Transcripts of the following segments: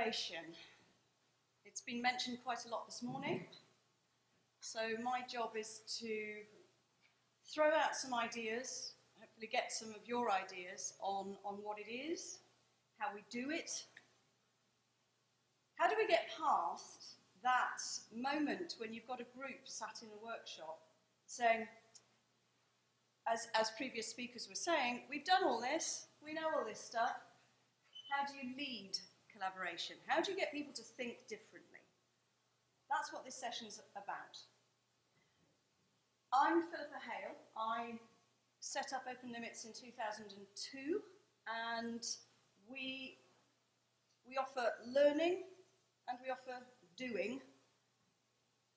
Collaboration. It's been mentioned quite a lot this morning. So my job is to throw out some ideas, hopefully get some of your ideas on what it is, how we do it. How do we get past that moment when you've got a group sat in a workshop saying, as previous speakers were saying, we've done all this, we know all this stuff. How do you lead collaboration? How do you get people to think differently? That's what this session's about. I'm Philippa Hale. I set up OpenLimits in 2002, and we offer learning and we offer doing,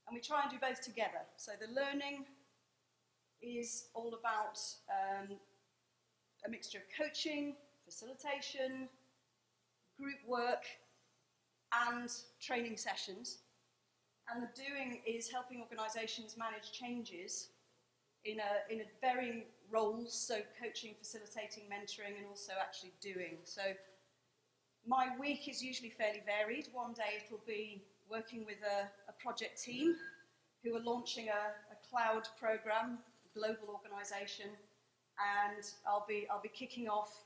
and we try and do both together. So the learning is all about a mixture of coaching, facilitation, group work, and training sessions. And the doing is helping organisations manage changes in varying roles, so coaching, facilitating, mentoring, and also actually doing. So my week is usually fairly varied. One day it'll be working with a project team who are launching a cloud program, a global organisation, and I'll be kicking off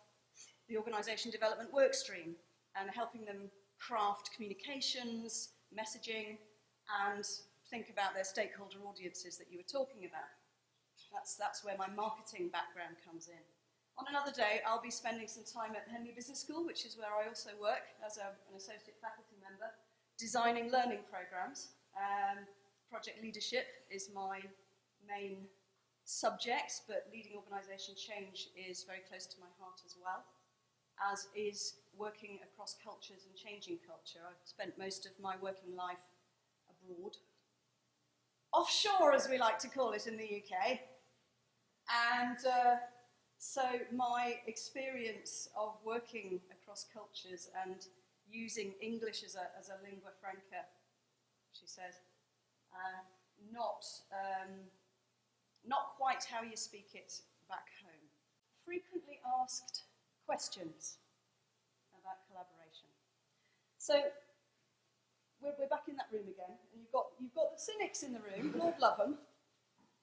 the organisation development work stream and helping them craft communications, messaging, and think about their stakeholder audiences that you were talking about. That's where my marketing background comes in. On another day, I'll be spending some time at Henley Business School, which is where I also work as an associate faculty member, designing learning programs. Project leadership is my main subject, but leading organisation change is very close to my heart as well, as is working across cultures and changing culture. I've spent most of my working life abroad, offshore as we like to call it in the UK, and so my experience of working across cultures and using English as a lingua franca, she says, not quite how you speak it back home. Frequently asked questions about collaboration. So we're back in that room again, and you've got the cynics in the room, Lord love them,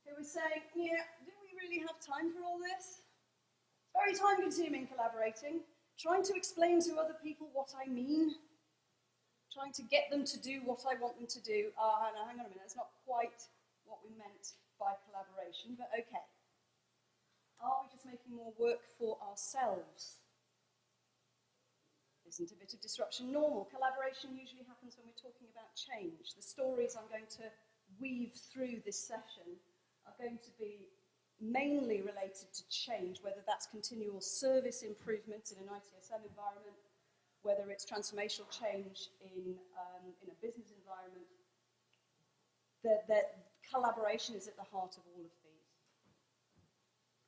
who are saying, yeah, do we really have time for all this? It's very time-consuming collaborating, trying to explain to other people what I mean, trying to get them to do what I want them to do. No, hang on a minute, that's not quite what we meant by collaboration, but okay. Are we just making more work for ourselves? Isn't a bit of disruption normal? Collaboration usually happens when we're talking about change. The stories I'm going to weave through this session are going to be mainly related to change, whether that's continual service improvement in an ITSM environment, whether it's transformational change in a business environment. That collaboration is at the heart of all of these.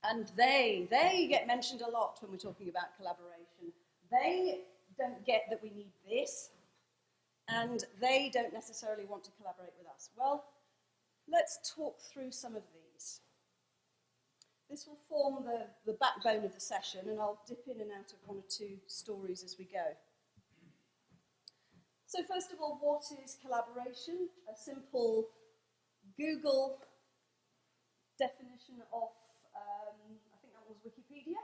And they get mentioned a lot when we're talking about collaboration. They don't get that we need this, and they don't necessarily want to collaborate with us. Well, let's talk through some of these. This will form the backbone of the session, and I'll dip in and out of one or two stories as we go. So first of all, what is collaboration? A simple Google definition of, I think that was Wikipedia.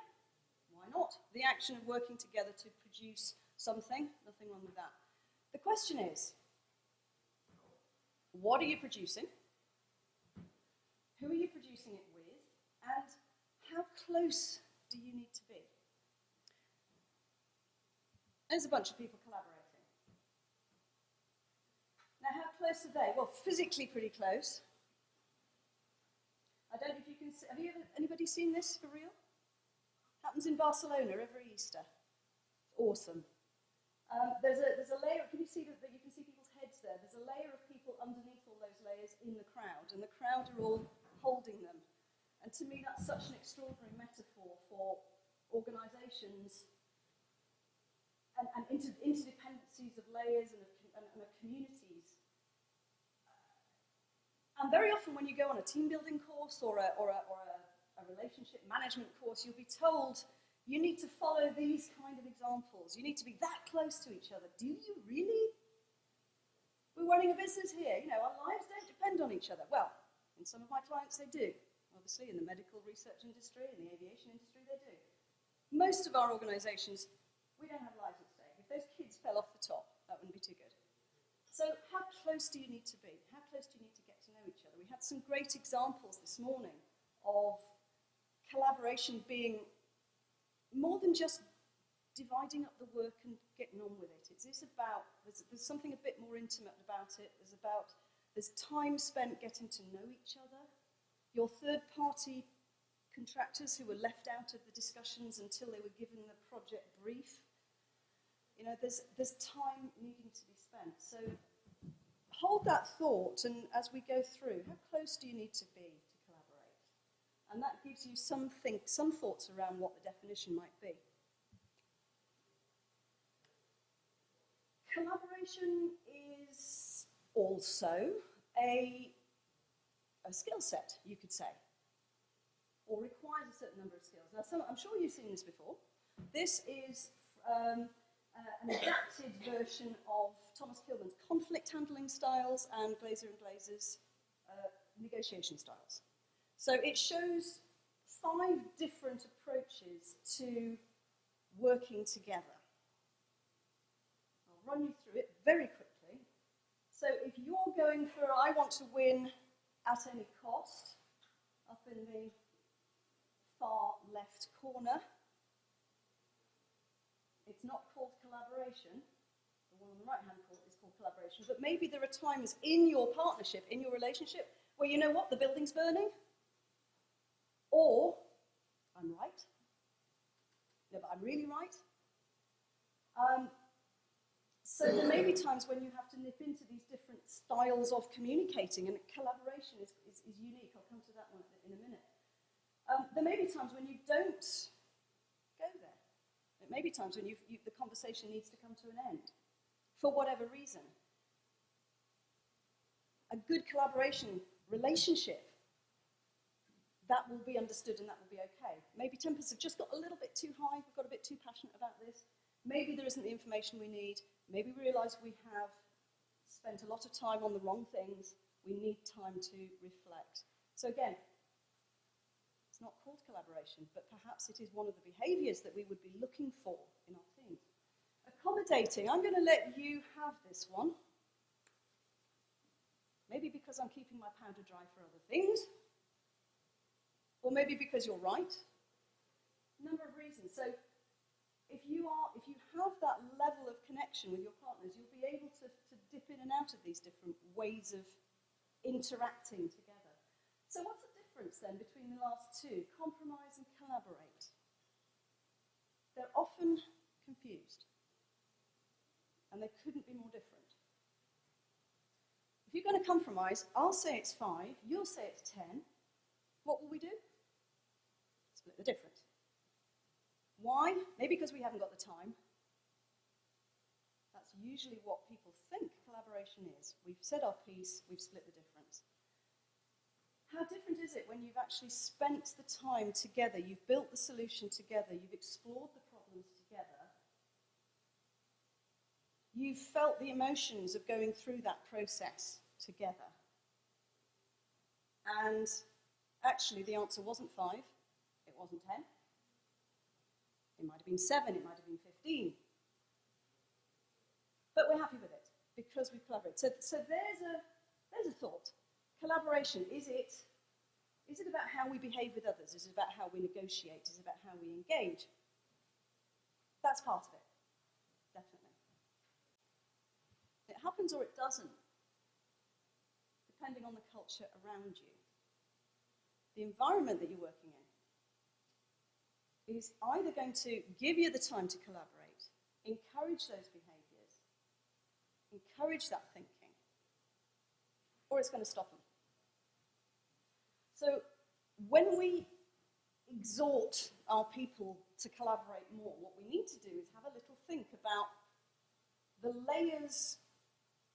Why not? The action of working together to produce something. Nothing wrong with that. The question is, what are you producing? Who are you producing it with? And how close do you need to be? There's a bunch of people collaborating. Now, how close are they? Well, physically pretty close. I don't know if you can see, anybody seen this for real? Happens in Barcelona every Easter. Awesome. There's a layer, can you see that you can see people's heads there? There's a layer of people underneath all those layers in the crowd, and the crowd are all holding them. And to me, that's such an extraordinary metaphor for organisations and interdependencies of layers and of communities. And very often when you go on a team building course or a relationship management course, you'll be told You need to follow these kind of examples. You need to be that close to each other. Do you really? We're running a business here. You know, our lives don't depend on each other. Well, in some of my clients, they do. Obviously, in the medical research industry, in the aviation industry, they do. Most of our organizations, we don't have lives at stake. If those kids fell off the top, that wouldn't be too good. So how close do you need to be? How close do you need to get to know each other? We had some great examples this morning of collaboration being more than just dividing up the work and getting on with it. It's about, there's something a bit more intimate about it. There's time spent getting to know each other. Your third-party contractors who were left out of the discussions until they were given the project brief. You know, there's time needing to be spent. So hold that thought, and as we go through, how close do you need to be to collaborate? And that gives you some thoughts around what the definition might be. Collaboration is also a skill set, you could say, or requires a certain number of skills. Now, I'm sure you've seen this before. This is an adapted version of Thomas Kilman's conflict handling styles and Glaser and Glazer's negotiation styles. So it shows 5 different approaches to working together. I'll run you through it very quickly. So if you're going for, I want to win at any cost, up in the far left corner, it's not called collaboration. The one on the right-hand corner is called collaboration. But maybe there are times in your partnership, in your relationship, where you know what, the building's burning, or I'm right. No, but I'm really right. So there may be times when you have to nip into these different styles of communicating, and collaboration is unique. I'll come to that one in a minute. There may be times when you don't go there. There may be times when the conversation needs to come to an end, for whatever reason. A good collaboration relationship, that will be understood and that will be okay. Maybe tempers have just got a little bit too high, we've got a bit too passionate about this. Maybe there isn't the information we need. Maybe we realise we have spent a lot of time on the wrong things. We need time to reflect. So again, it's not called collaboration, but perhaps it is one of the behaviours that we would be looking for in our teams. Accommodating, I'm going to let you have this one. Maybe because I'm keeping my powder dry for other things, or maybe because you're right. A number of reasons. So if you have that level of connection with your partners, you'll be able to dip in and out of these different ways of interacting together. So what's the difference then between the last two, compromise and collaborate? They're often confused, and they couldn't be more different. If you're going to compromise, I'll say it's 5, you'll say it's 10. What will we do? Split the difference. Why? Maybe because we haven't got the time. That's usually what people think collaboration is. We've said our piece, we've split the difference. How different is it when you've actually spent the time together, you've built the solution together, you've explored the problems together, you've felt the emotions of going through that process together. And actually the answer wasn't 5, it wasn't 10. It might have been 7, it might have been 15. But we're happy with it, because we've collaborated. So there's a thought. Collaboration, is it about how we behave with others? Is it about how we negotiate? Is it about how we engage? That's part of it, definitely. It happens or it doesn't, depending on the culture around you. The environment that you're working in is either going to give you the time to collaborate, encourage those behaviours, encourage that thinking, or it's going to stop them. So when we exhort our people to collaborate more, what we need to do is have a little think about the layers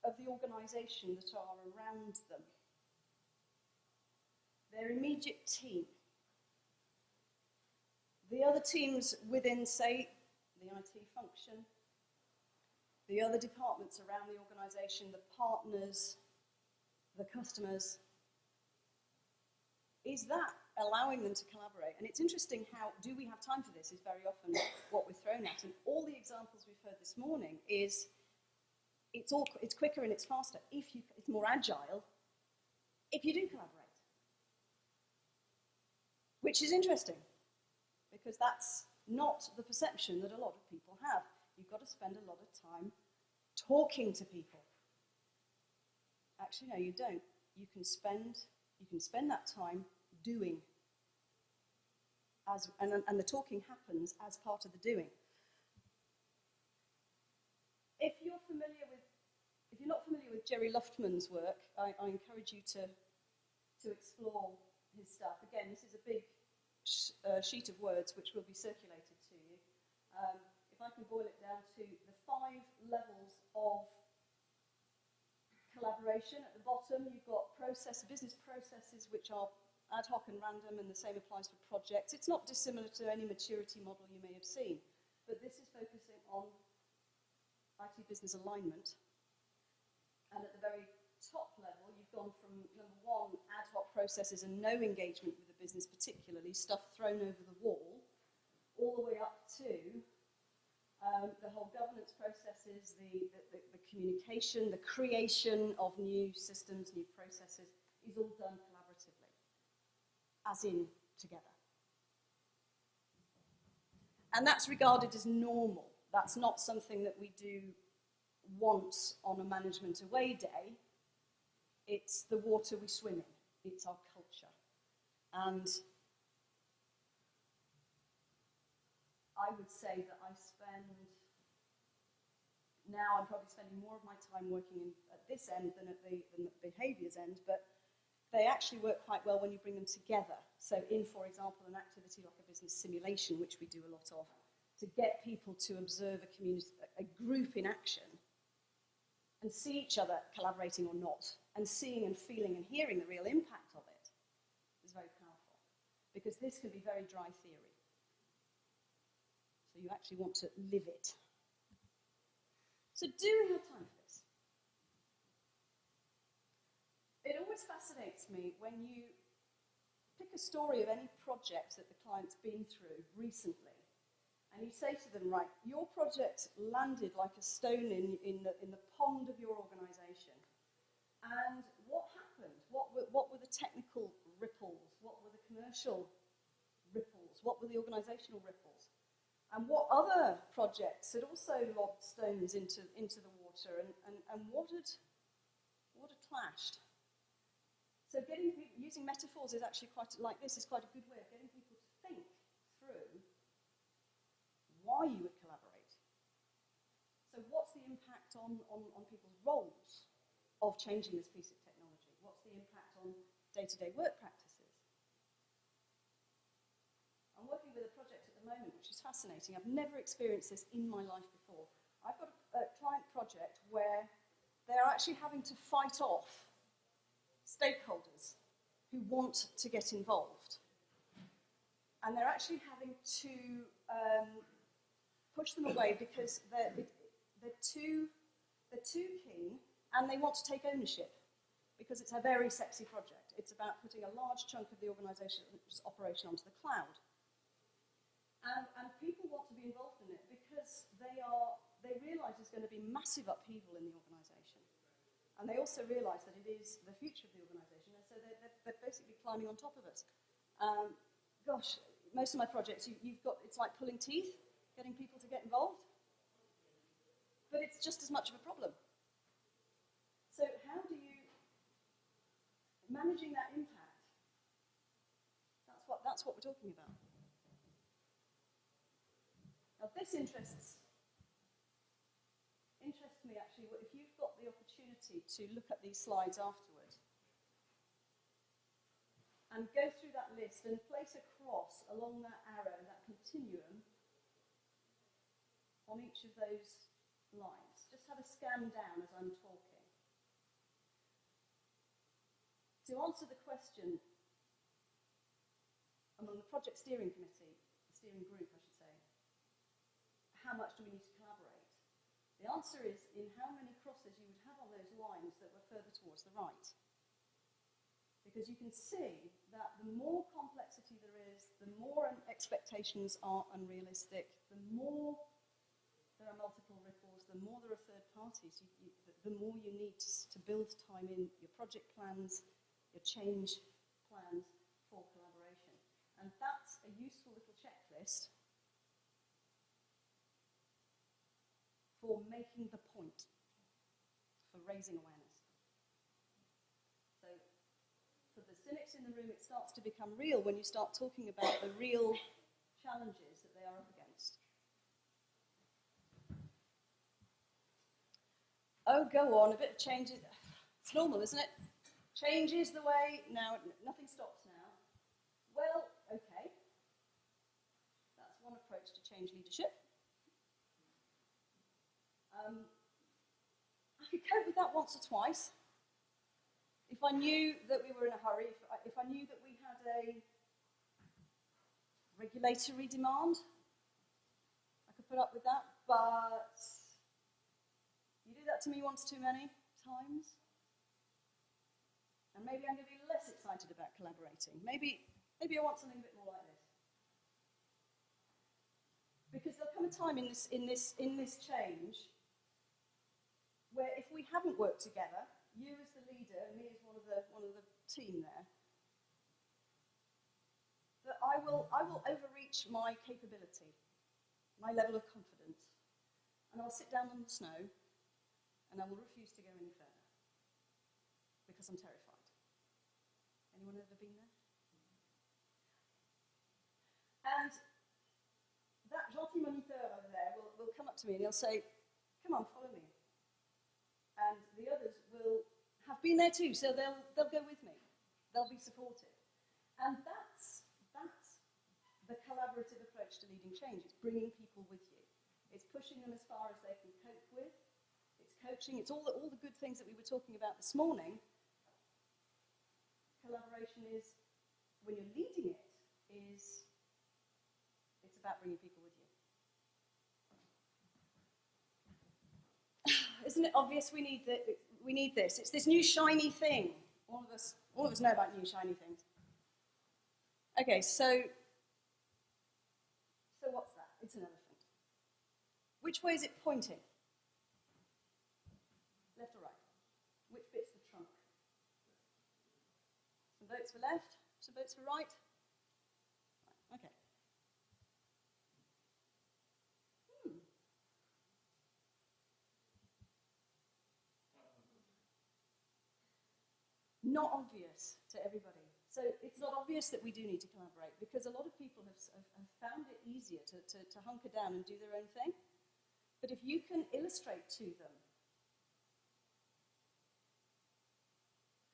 of the organisation that are around them. Their immediate team, the other teams within, say, the IT function, the other departments around the organisation, the partners, the customers, is that allowing them to collaborate? And it's interesting how, do we have time for this, is very often what we're thrown at. And all the examples we've heard this morning is, it's quicker and it's faster. It's more agile if you do collaborate. Which is interesting, because that's not the perception that a lot of people have. You've got to spend a lot of time talking to people. Actually, no, you don't. You can spend that time doing, and the talking happens as part of the doing. If you're not familiar with Jerry Luftman's work, I encourage you to explore his stuff. Again, this is a big sheet of words which will be circulated to you. If I can boil it down to the 5 levels of collaboration. At the bottom, you've got business processes, which are ad hoc and random, and the same applies for projects. It's not dissimilar to any maturity model you may have seen, but this is focusing on IT business alignment. And at the very top level, you've gone from number 1, ad hoc processes and no engagement with the business, particularly stuff thrown over the wall, all the way up to the whole governance processes, the communication, the creation of new systems, new processes, is all done collaboratively, as in together. And that's regarded as normal. That's not something that we do once on a management away day. It's the water we swim in. It's our culture. And I would say that now I'm probably spending more of my time working at this end than at the behaviours end, but they actually work quite well when you bring them together. So in, for example, an activity like a business simulation, which we do a lot of, to get people to observe a group in action and see each other collaborating or not, and seeing and feeling and hearing the real impact of it is very powerful, because this can be very dry theory. So you actually want to live it. So do we have time for this? It always fascinates me when you pick a story of any project that the client's been through recently, and you say to them, right, your project landed like a stone in the pond of your organisation. And what happened? What were the technical ripples? What were the commercial ripples? What were the organisational ripples? And what other projects had also lobbed stones into the water, and what had clashed? So using metaphors is actually quite like this is quite a good way of getting people to think through why you would collaborate. So what's the impact on people's roles of changing this piece of technology? What's the impact on day-to-day work practices? I'm working with a project at the moment which is fascinating. I've never experienced this in my life before. I've got a client project where they're actually having to fight off stakeholders who want to get involved. And they're actually having to push them away because they're too keen, and they want to take ownership because it's a very sexy project. It's about putting a large chunk of the organisation's operation onto the cloud. And people want to be involved in it because they realise there's going to be massive upheaval in the organisation. And they also realise that it is the future of the organisation, and so they're basically climbing on top of us. Gosh, most of my projects, it's like pulling teeth, getting people to get involved. But it's just as much of a problem. So how do you, managing that impact, that's what we're talking about. Now this interests me actually, if you've got the opportunity to look at these slides afterward and go through that list and place a cross along that arrow, that continuum, on each of those lines. Just have a scan down as I'm talking. To answer the question among the project steering committee, the steering group, I should say, how much do we need to collaborate? The answer is in how many crosses you would have on those lines that were further towards the right. Because you can see that the more complexity there is, the more expectations are unrealistic, the more there are multiple ripples, the more there are third parties, the more you need to build time in your project plans, your change plans for collaboration. And that's a useful little checklist for making the point, for raising awareness. So for the cynics in the room, it starts to become real when you start talking about the real challenges that they are up against. Oh, go on, a bit of change. It's normal, isn't it? Change is the way. Now, nothing stops now. Well, okay. That's one approach to change leadership. I could cope with that once or twice. If I knew that we were in a hurry, if I knew that we had a regulatory demand, I could put up with that. But you do that to me once too many times, and maybe I'm going to be less excited about collaborating. Maybe I want something a bit more like this. Because there'll come a time in this change where if we haven't worked together, you as the leader and me as one of the team there, that I will overreach my capability, my level of confidence, and I'll sit down on the snow and I will refuse to go any further because I'm terrified. Anyone ever been there? And that gentil moniteur over there will come up to me and he'll say, "Come on, follow me." And the others will have been there too, so they'll go with me. They'll be supportive. And that's the collaborative approach to leading change. It's bringing people with you. It's pushing them as far as they can cope with. It's coaching. It's all the good things that we were talking about this morning. Collaboration is, when you're leading it, it's about bringing people with you. Isn't it obvious we need this? It's this new shiny thing. All of us know about new shiny things. Okay, so what's that? It's an elephant. Which way is it pointing? Left or right? Which bit's the trunk? Some votes for left, some votes for right. Okay. Not obvious to everybody. So it's not obvious that we do need to collaborate because a lot of people have found it easier to hunker down and do their own thing. But if you can illustrate to them,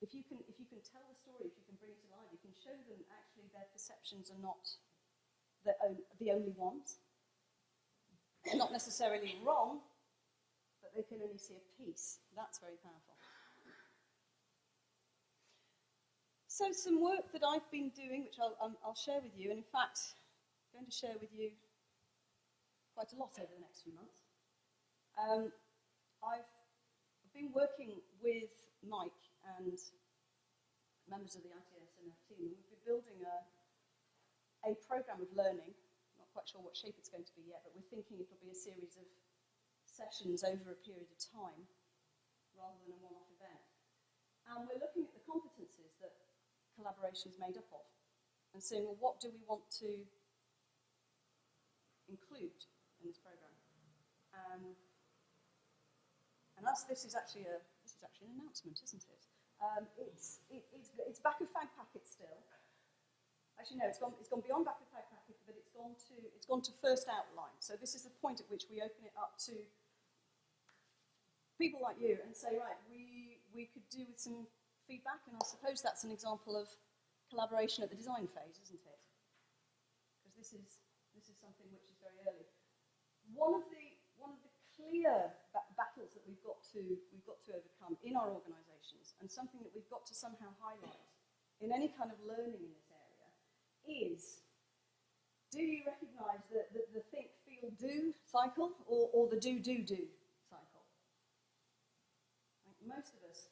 if you can tell the story, if you can bring it to life, you can show them actually their perceptions are not the only ones. They're not necessarily wrong, but they can only see a piece. That's very powerful. So some work that I've been doing, which I'll share with you, and in fact, I'm going to share with you quite a lot over the next few months. I've been working with Mike and members of the ITSMF team, and we've been building a program of learning. I'm not quite sure what shape it's going to be yet, but we're thinking it'll be a series of sessions over a period of time, rather than a one-off event. And we're looking at the competencies that collaboration is made up of, and saying, well, what do we want to include in this program? And this is actually an announcement, isn't it? It's back of fag packet still. Actually, no, it's gone beyond back of fag packet, but it's gone to first outline. So this is the point at which we open it up to people like you and say, right, we could do with some feedback, and I suppose that's an example of collaboration at the design phase, isn't it? Because this is something which is very early. One of the clear battles that we've got to overcome in our organisations, and something that we've got to somehow highlight in any kind of learning in this area, is do you recognise the think, feel, do cycle, or the do, do, do cycle? I think most of us,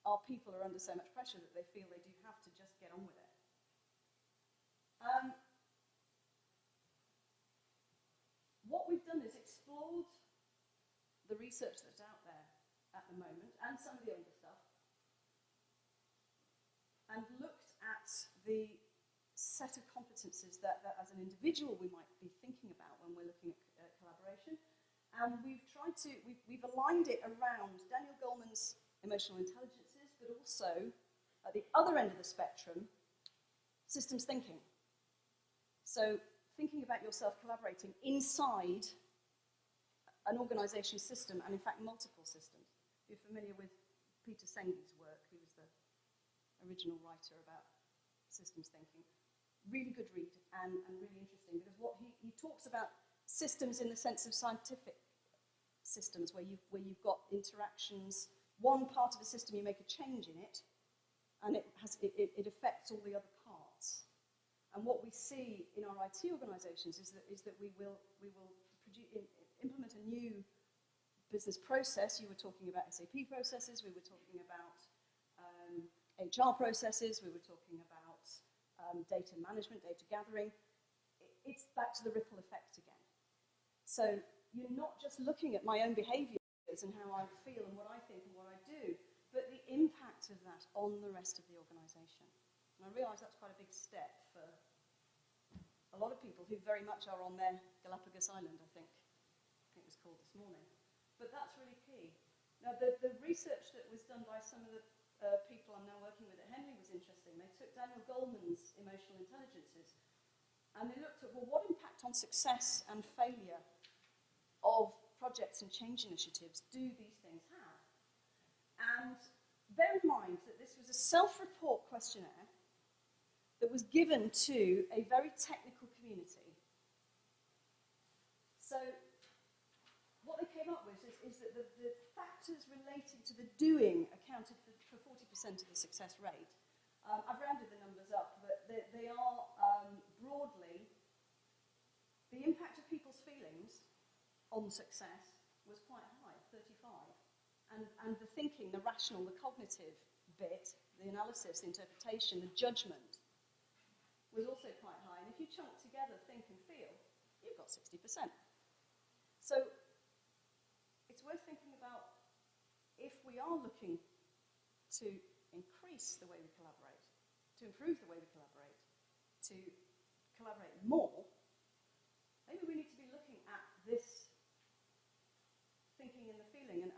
our people are under so much pressure that they feel they do have to just get on with it. What we've done is explored the research that's out there at the moment, and some of the older stuff, and looked at the set of competences that as an individual we might be thinking about when we're looking at collaboration. And we've tried to, we've aligned it around Daniel Goleman's emotional intelligences, but also, at the other end of the spectrum, systems thinking. So, thinking about yourself collaborating inside an organisation system, and in fact multiple systems. If you're familiar with Peter Senge's work, who was the original writer about systems thinking. Really good read and really interesting, because what he talks about systems in the sense of scientific systems, where you've got interactions. One part of a system, you make a change in it, and it affects all the other parts. And what we see in our IT organisations is that we will implement a new business process. You were talking about SAP processes. We were talking about HR processes. We were talking about data management, data gathering. It's back to the ripple effect again. So you're not just looking at my own behaviours and how I feel and what I think and what I do, but the impact of that on the rest of the organisation. And I realise that's quite a big step for a lot of people who very much are on their Galapagos Island, I think it was called this morning. But that's really key. Now, the research that was done by some of the people I'm now working with at Henry was interesting. They took Daniel Goleman's emotional intelligences, and they looked at, well, what impact on success and failure of projects and change initiatives do these things have? And bear in mind that this was a self-report questionnaire that was given to a very technical community. So what they came up with is that the factors relating to the doing accounted for 40% of the success rate. I've rounded the numbers up, but they are broadly the impact of people's feelings on success was quite high, 35. And the thinking, the rational, the cognitive bit, the analysis, the interpretation, the judgment, was also quite high. And if you chunk together think and feel, you've got 60%. So it's worth thinking about, if we are looking to increase the way we collaborate, to improve the way we collaborate, to collaborate more, maybe we need to be looking at this thinking and the feeling and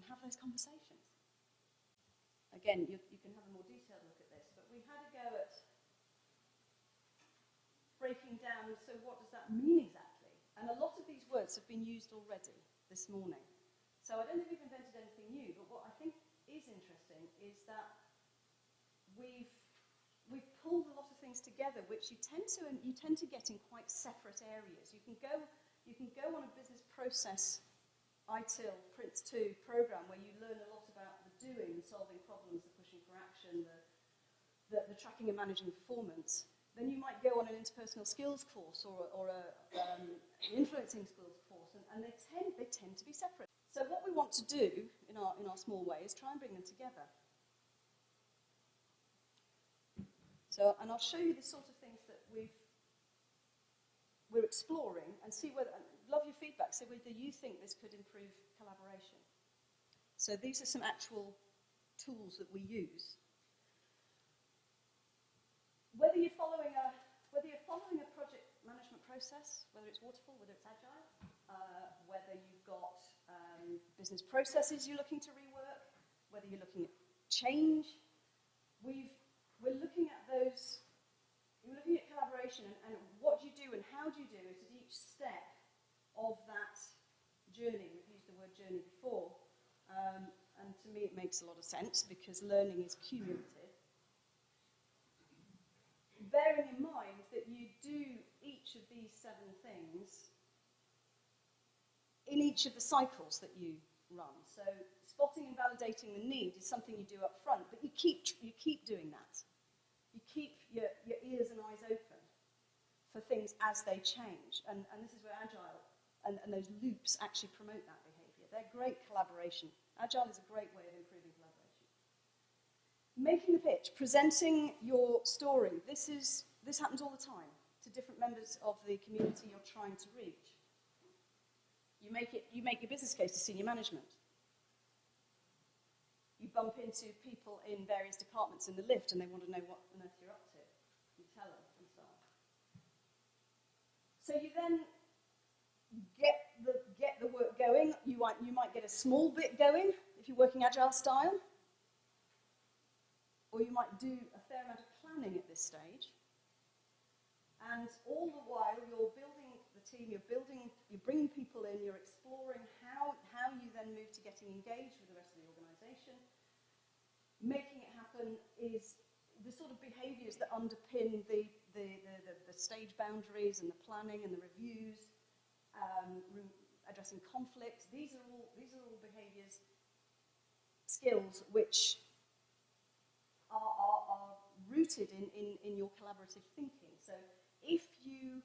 have those conversations. Again, you can have a more detailed look at this, but we had a go at breaking down, so what does that mean exactly? And a lot of these words have been used already this morning. So I don't think we've invented anything new, but what I think is interesting is that we've pulled a lot of things together, which you tend to get in quite separate areas. You can go on a business process ITIL Prince 2 program where you learn a lot about the doing, solving problems, the pushing for action, the tracking and managing performance. Then you might go on an interpersonal skills course or an influencing skills course, and they tend to be separate. So what we want to do in our small way is try and bring them together. So, and I'll show you the sort of things that we're exploring and see whether, love your feedback, see whether you think this could improve collaboration. So these are some actual tools that we use. Whether you're following a project management process, whether it's waterfall, whether it's agile, whether you've got business processes you're looking to rework, whether you're looking at change, we're looking at those. We're looking at collaboration and what do you do and how do you do it at each step of that journey. We've used the word journey before, and to me it makes a lot of sense because learning is cumulative. Bearing in mind that you do each of these 7 things in each of the cycles that you run. So spotting and validating the need is something you do up front, but you keep doing that. You keep your ears and eyes open. things as they change. And this is where Agile and those loops actually promote that behavior. They're great collaboration. Agile is a great way of improving collaboration. Making the pitch, presenting your story. This happens all the time to different members of the community you're trying to reach. You make your business case to senior management. You bump into people in various departments in the lift and they want to know what on earth you're up to. You tell them and so on. So you then get the work going. You might get a small bit going if you're working Agile style. Or you might do a fair amount of planning at this stage. And all the while you're building the team, you're bringing people in, you're exploring how you then move to getting engaged with the rest of the organisation. Making it happen is the sort of behaviours that underpin the stage boundaries and the planning and the reviews, addressing conflicts. These are all behaviours, skills which are rooted in your collaborative thinking. So if you're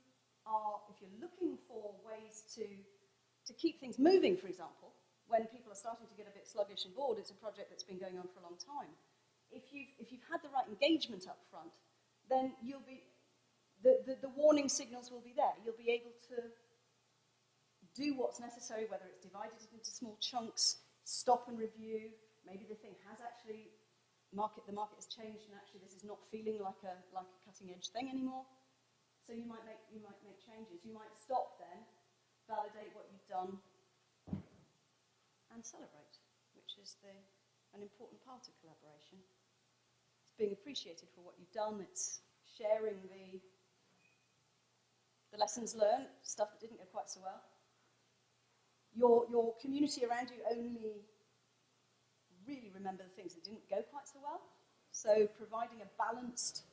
looking for ways to keep things moving, for example, when people are starting to get a bit sluggish and bored, it's a project that's been going on for a long time. If you've had the right engagement up front, then you'll be the warning signals will be there. You'll be able to do what's necessary, whether it's divided it into small chunks, stop and review. Maybe the thing has actually the market has changed, and actually this is not feeling like a cutting edge thing anymore. So you might make changes. You might stop then, validate what you've done, and celebrate, which is an important part of collaboration. It's being appreciated for what you've done. It's sharing the lessons learned, stuff that didn't go quite so well. Your community around you only really remember the things that didn't go quite so well. So providing a balanced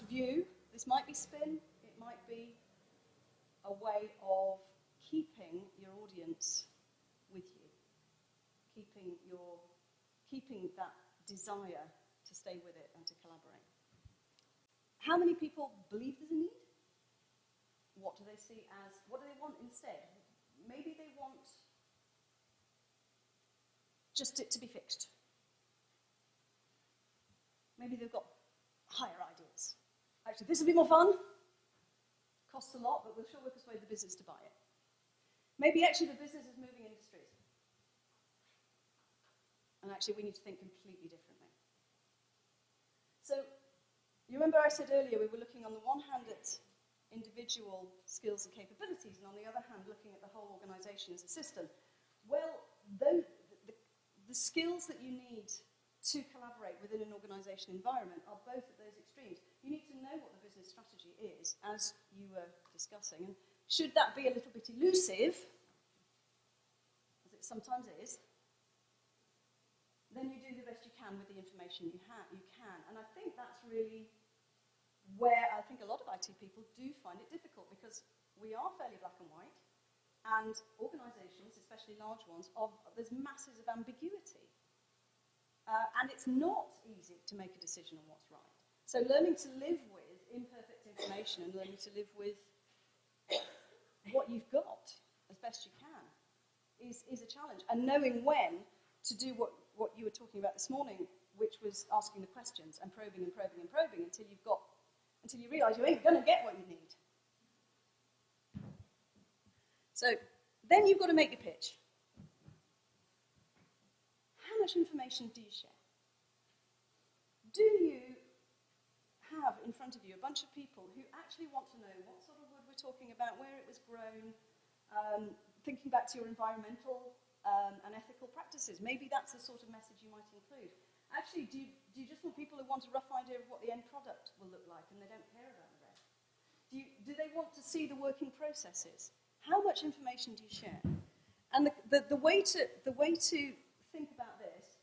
view. This might be spin. It might be a way of keeping your audience with you, keeping that desire to stay with it and to collaborate. How many people believe there's a need? What do they see as, what do they want instead? Maybe they want just it to be fixed. Maybe they've got higher ideas. Actually, this will be more fun. Costs a lot, but we'll sure we'll persuade the business to buy it. Maybe actually the business is moving industries. And actually we need to think completely differently. So, you remember I said earlier we were looking on the one hand at individual skills and capabilities, and on the other hand looking at the whole organisation as a system. Well, the skills that you need to collaborate within an organisation environment are both at those extremes. You need to know what the business strategy is, as you were discussing, and should that be a little bit elusive, as it sometimes is, then you do the best you can with the information you can. And I think that's really where I think a lot of IT people do find it difficult, because we are fairly black and white, and organisations, especially large ones, there's masses of ambiguity. And it's not easy to make a decision on what's right. So learning to live with imperfect information and learning to live with what you've got as best you can is a challenge. And knowing when to do what you were talking about this morning, which was asking the questions and probing and probing and probing until you realise you ain't going to get what you need. So then you've got to make your pitch. How much information do you share? Do you have in front of you a bunch of people who actually want to know what sort of wood we're talking about, where it was grown, thinking back to your environmental and ethical practices? Maybe that's the sort of message you might include. Actually, do you just want people who want a rough idea of what the end product will look like and they don't care about the rest? Do they want to see the working processes? How much information do you share? And the way to think about this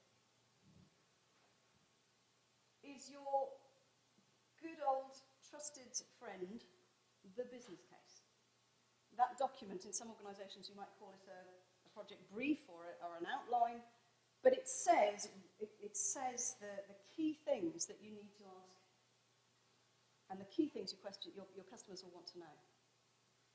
is your good old trusted friend, the business case. That document, in some organisations you might call it a project brief or an outline, but it says the key things that you need to ask and the key things your customers will want to know.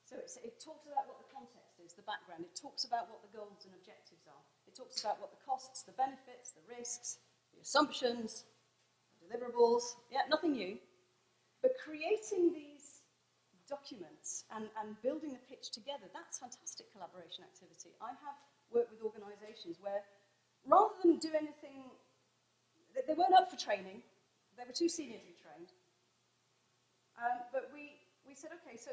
So it talks about what the context is, the background. It talks about what the goals and objectives are. It talks about what the costs, the benefits, the risks, the assumptions, the deliverables. Yeah, nothing new. But creating these documents and building the pitch together, that's fantastic collaboration activity. I have worked with organisations where rather than do anything, they weren't up for training. They were too senior to be trained. But we said, okay, so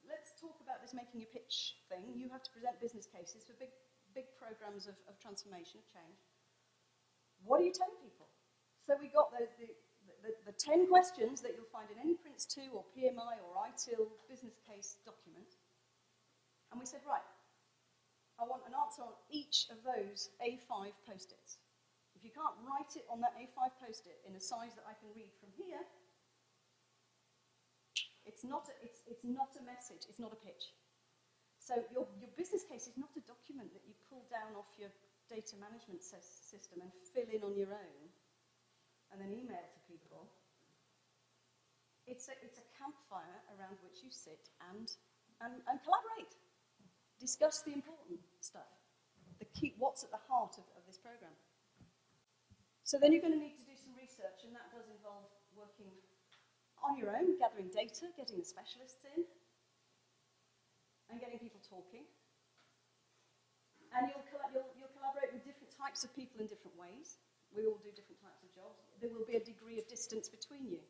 let's talk about this making your pitch thing. You have to present business cases for big programs of transformation, of change. What are you telling people? So we got the 10 questions that you'll find in any Prince2 or PMI or ITIL business case document. And we said, right, I want an answer on each of those A5 post-its. If you can't write it on that A5 post-it in a size that I can read from here, it's not a message, it's not a pitch. So your business case is not a document that you pull down off your data management system and fill in on your own and then email to people. It's a campfire around which you sit and collaborate. Discuss the important stuff, what's at the heart of this program. So then you're going to need to do some research, and that does involve working on your own, gathering data, getting the specialists in, and getting people talking. And you'll collaborate with different types of people in different ways. We all do different types of jobs. There will be a degree of distance between you.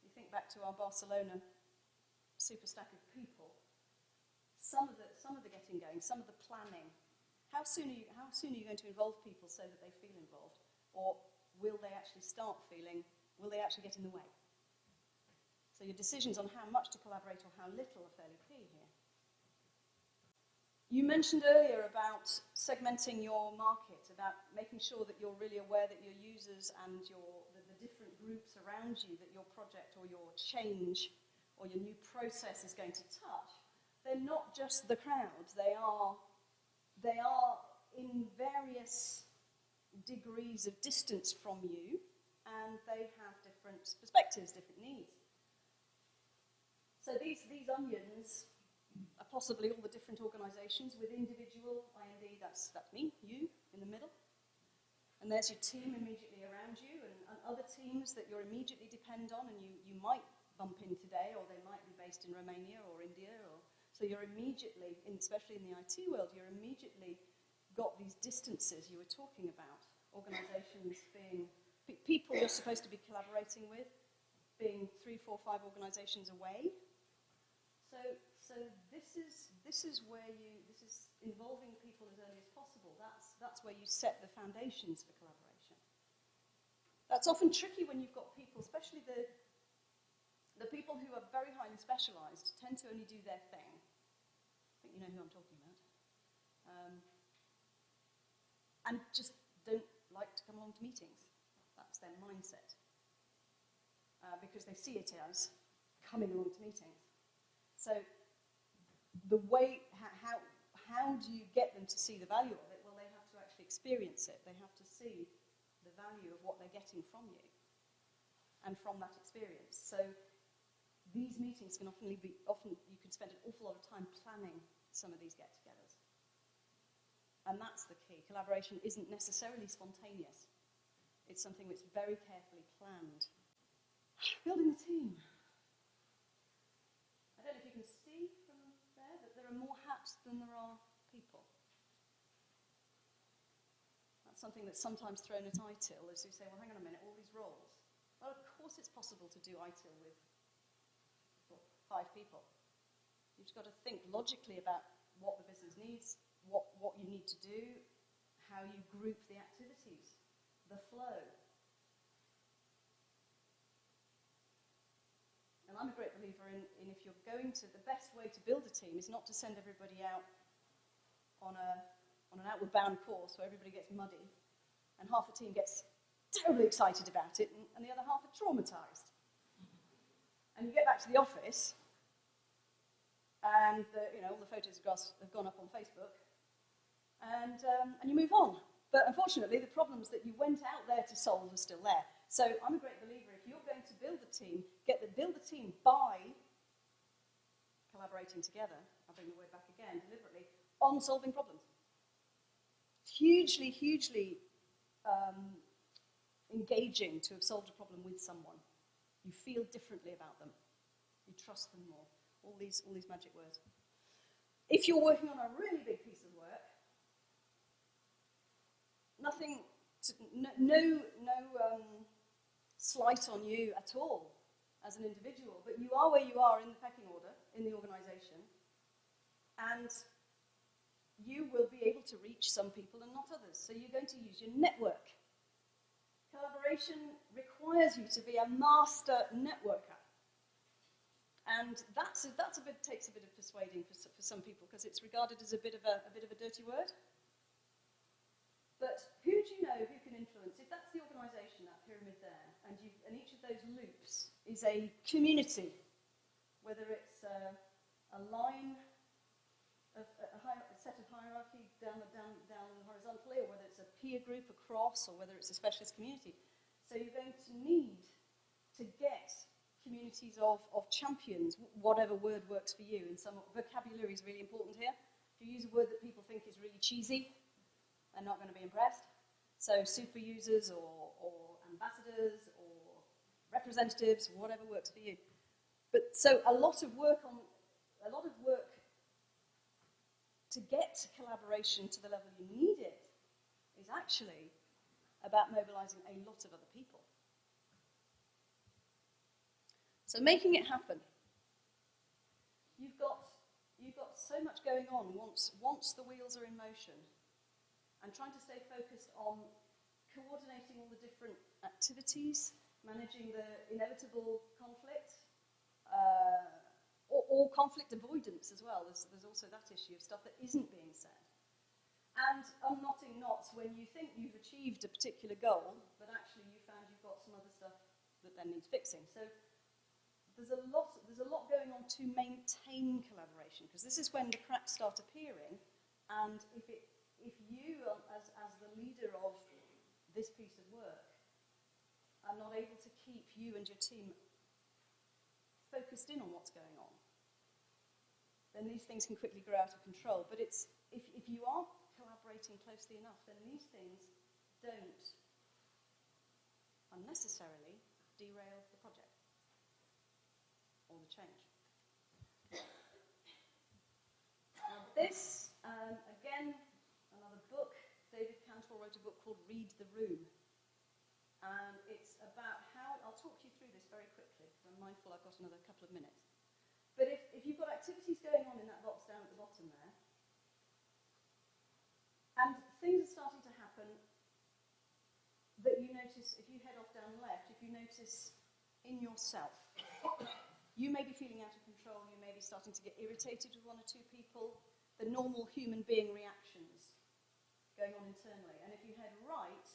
You think back to our Barcelona super stack of people. Some of the getting going, some of the planning. How soon are you going to involve people so that they feel involved? Or will they actually start feeling, will they actually get in the way? So your decisions on how much to collaborate or how little are fairly key here. You mentioned earlier about segmenting your market, about making sure that you're really aware that your users and the different groups around you that your project or your change or your new process is going to touch. They're not just the crowd, they are in various degrees of distance from you, and they have different perspectives, different needs. So these onions are possibly all the different organisations with individual IND, that's me, you, in the middle. And there's your team immediately around you, and other teams that you immediately depend on, and you might bump in today, or they might be based in Romania or India, so you're immediately, especially in the IT world, you're immediately got these distances you were talking about. Organisations being, people you're supposed to be collaborating with, being 3, 4, 5 organisations away. So this is involving people as early as possible. That's where you set the foundations for collaboration. That's often tricky when you've got people, especially the people who are very highly specialised, tend to only do their thing. I think you know who I'm talking about. And just don't like to come along to meetings. That's their mindset. Because they see it as coming along to meetings. So the way, how do you get them to see the value of it? Well, they have to actually experience it. They have to see the value of what they're getting from you and from that experience. So these meetings can often you can spend an awful lot of time planning some of these get-togethers. And that's the key. Collaboration isn't necessarily spontaneous. It's something that's very carefully planned. Building the team. I don't know if you can see from there that there are more hats than there are people. That's something that's sometimes thrown at ITIL, as you say, well, hang on a minute, all these roles. Well, of course it's possible to do ITIL with 5 people. You've got to think logically about what the business needs, what you need to do, how you group the activities, the flow. And I'm a great believer in if you're going to, the best way to build a team is not to send everybody out on an outward bound course where everybody gets muddy and half the team gets terribly excited about it and the other half are traumatized. And you get back to the office and all the photos have gone up on Facebook and you move on. But unfortunately, the problems that you went out there to solve are still there. So I'm a great believer, if you're going to build a team, build a team by collaborating together, I'll bring the word back again deliberately, on solving problems. Hugely, hugely engaging to have solved a problem with someone. You feel differently about them. You trust them more. All these magic words. If you're working on a really big piece of work, no slight on you at all as an individual, but you are where you are in the pecking order in the organisation, and you will be able to reach some people and not others. So you're going to use your network. Collaboration requires you to be a master networker. And that takes a bit of persuading for some people, because it's regarded as a bit of a dirty word. But who do you know who can influence? If that's the organisation, that pyramid there, and each of those loops is a community, whether it's a line of a set of hierarchy down horizontally, or whether it's a peer group across, or whether it's a specialist community. So you're going to need to get communities of champions, whatever word works for you. And some vocabulary is really important here. If you use a word that people think is really cheesy, they're not going to be impressed. So super users or ambassadors or representatives, whatever works for you. But so a lot of work to get collaboration to the level you need it is actually about mobilizing a lot of other people. So making it happen. You've got so much going on once the wheels are in motion, and trying to stay focused on coordinating all the different activities, managing the inevitable conflict, or conflict avoidance as well. There's also that issue of stuff that isn't being said. And unknotting knots when you think you've achieved a particular goal, but actually you found you've got some other stuff that then needs fixing. So there's a lot going on to maintain collaboration, because this is when the cracks start appearing, and if you, as the leader of this piece of work, are not able to keep you and your team focused in on what's going on, then these things can quickly grow out of control. But if you are collaborating closely enough, then these things don't unnecessarily derail the project or the change. Now this, again, another book. David Cantor wrote a book called Read the Room. And it's about how, I'll talk you through this very quickly, because I'm mindful I've got another couple of minutes. But if you've got activities going on in that box down at the bottom there, and things are starting to happen that you notice, if you head off down left, if you notice in yourself, you may be feeling out of control, you may be starting to get irritated with one or two people, the normal human being reactions going on internally. And if you head right,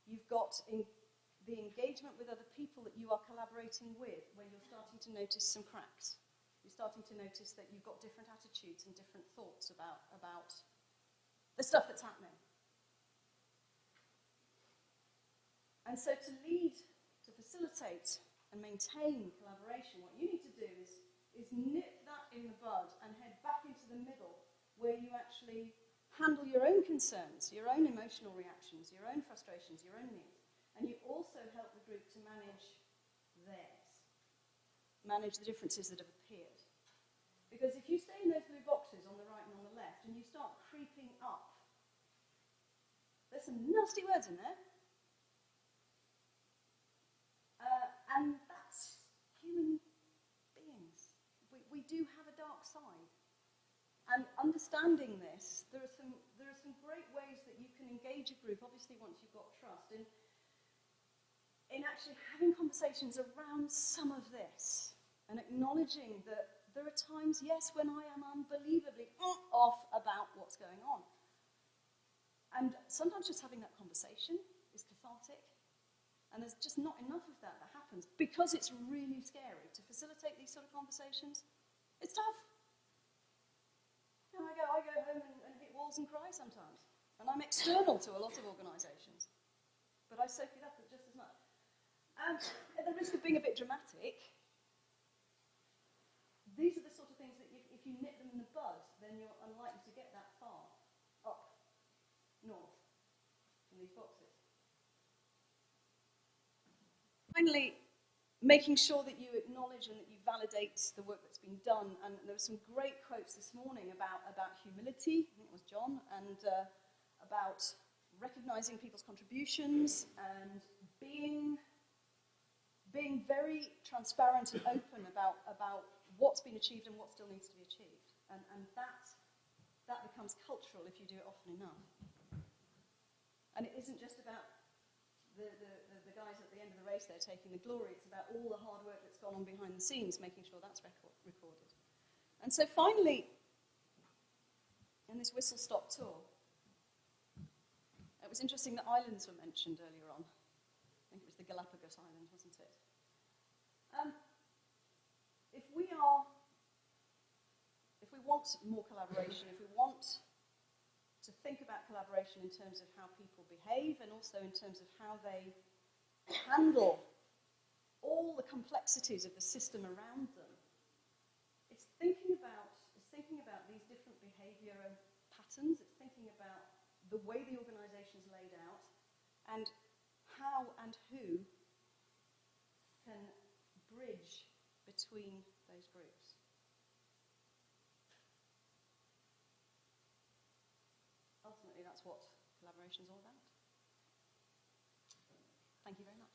you've got the engagement with other people that you are collaborating with, where you're starting to notice some cracks. You're starting to notice that you've got different attitudes and different thoughts about the stuff that's happening. And so to lead, to facilitate and maintain collaboration, what you need to do is nip that in the bud and head back into the middle, where you actually handle your own concerns, your own emotional reactions, your own frustrations, your own needs. And you also help the group to manage theirs, manage the differences that have appeared. Because if you stay in those blue boxes on the right and on the left, and you start creeping up, there's some nasty words in there. And that's human beings. We do have a dark side. And understanding this, there are some great ways that you can engage a group, obviously once you've got trust, in actually having conversations around some of this, and acknowledging that there are times, yes, when I am unbelievably off about what's going on. And sometimes just having that conversation is cathartic, and there's just not enough of that happens, because it's really scary to facilitate these sort of conversations. It's tough. And I go home and hit walls and cry sometimes. And I'm external to a lot of organisations. but I soak it up just as much. And at the risk of being a bit dramatic, these are the sort of things that if you nip them in the bud, then you're unlikely to get that far up north from these boxes. Finally, making sure that you acknowledge and that you validate the work that's been done. And there were some great quotes this morning about humility, I think it was John, and about recognizing people's contributions and being very transparent and open about what's been achieved and what still needs to be achieved. And that becomes cultural if you do it often enough. And it isn't just about the guys at the end of the race there taking the glory. It's about all the hard work that's gone on behind the scenes, making sure that's recorded. And so finally, in this whistle-stop tour, it was interesting that islands were mentioned earlier on. I think it was the Galapagos Island, wasn't it? If we want more collaboration, if we want to think about collaboration in terms of how people behave and also in terms of how they handle all the complexities of the system around them, it's thinking about these different behavioral patterns, it's thinking about the way the organisation is laid out and how and who can bridge between those groups. Ultimately, that's what collaboration is all about. Thank you very much.